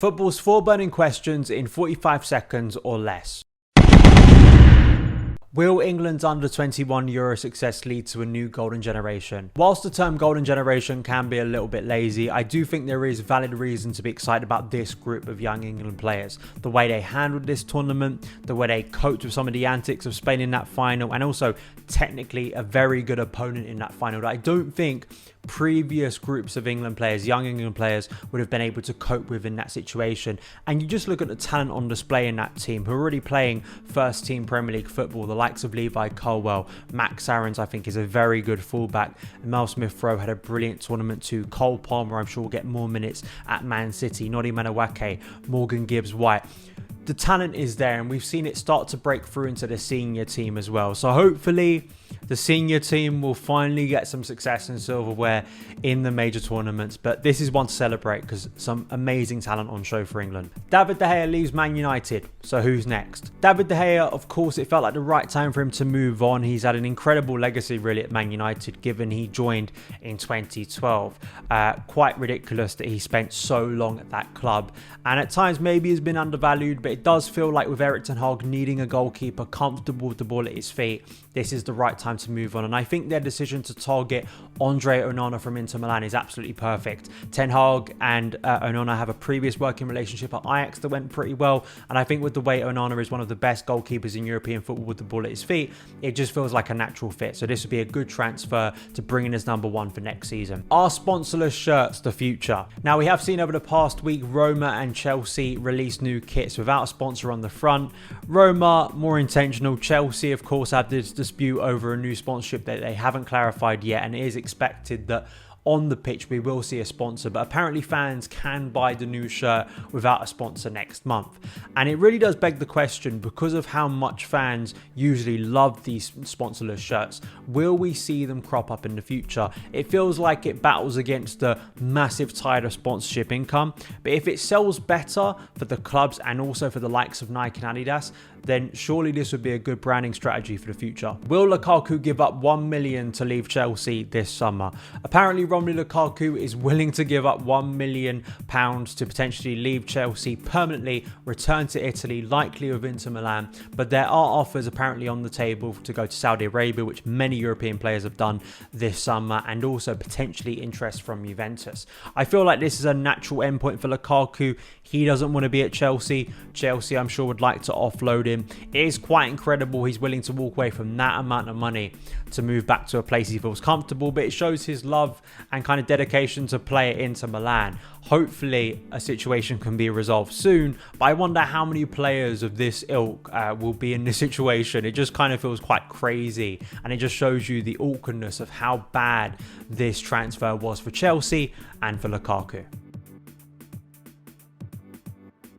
Football's 4 burning questions in 45 seconds or less. Will England's under-21 Euro success lead to a new golden generation? Whilst the term golden generation can be a little bit lazy, I do think there is valid reason to be excited about this group of young England players. The way they handled this tournament, the way they coped with some of the antics of Spain in that final, and also technically a very good opponent in that final that I don't think previous groups of England players, young England players, would have been able to cope with in that situation. And you just look at the talent on display in that team who are already playing first team Premier League football, the likes of Levi Colwill, Max Aarons I think is a very good fullback, Mel Smith-Rowe had a brilliant tournament too, Cole Palmer I'm sure will get more minutes at Man City, Noddy Manawake, Morgan Gibbs-White. The talent is there and we've seen it start to break through into the senior team as well. So hopefully the senior team will finally get some success and silverware in the major tournaments. But this is one to celebrate because some amazing talent on show for England. David De Gea leaves Man United. So who's next? David De Gea, of course, it felt like the right time for him to move on. He's had an incredible legacy really at Man United given he joined in 2012. Quite ridiculous that he spent so long at that club. And at times maybe he's been undervalued, but it does feel like with Erik ten Hag needing a goalkeeper comfortable with the ball at his feet, this is the right time to move on. And I think their decision to target Andre Onana from Inter Milan is absolutely perfect. Ten Hag and Onana have a previous working relationship at Ajax that went pretty well. And I think with the way Onana is one of the best goalkeepers in European football with the ball at his feet, it just feels like a natural fit. So this would be a good transfer to bring in as #1 for next season. Are sponsorless shirts the future? Now we have seen over the past week Roma and Chelsea release new kits without a sponsor on the front. Roma more intentional. Chelsea of course had this dispute over a new sponsorship that they haven't clarified yet, and it is expected that on the pitch we will see a sponsor, but apparently fans can buy the new shirt without a sponsor next month. And it really does beg the question, because of how much fans usually love these sponsorless shirts, will we see them crop up in the future? It feels like it battles against the massive tide of sponsorship income, but if it sells better for the clubs and also for the likes of Nike and Adidas, then surely this would be a good branding strategy for the future. Will Lukaku give up 1 million to leave Chelsea this summer? Apparently Romelu Lukaku is willing to give up £1 million to potentially leave Chelsea permanently, return to Italy, likely with Inter Milan, but there are offers apparently on the table to go to Saudi Arabia, which many European players have done this summer, and also potentially interest from Juventus. I feel like this is a natural endpoint for Lukaku. He doesn't want to be at Chelsea. Chelsea, I'm sure, would like to offload him. It is quite incredible he's willing to walk away from that amount of money to move back to a place he feels comfortable, but it shows his love and kind of dedication to play at Inter Milan. Hopefully a situation can be resolved soon, but I wonder how many players of this ilk will be in this situation. It just kind of feels quite crazy, and it just shows you the awkwardness of how bad this transfer was for Chelsea and for Lukaku.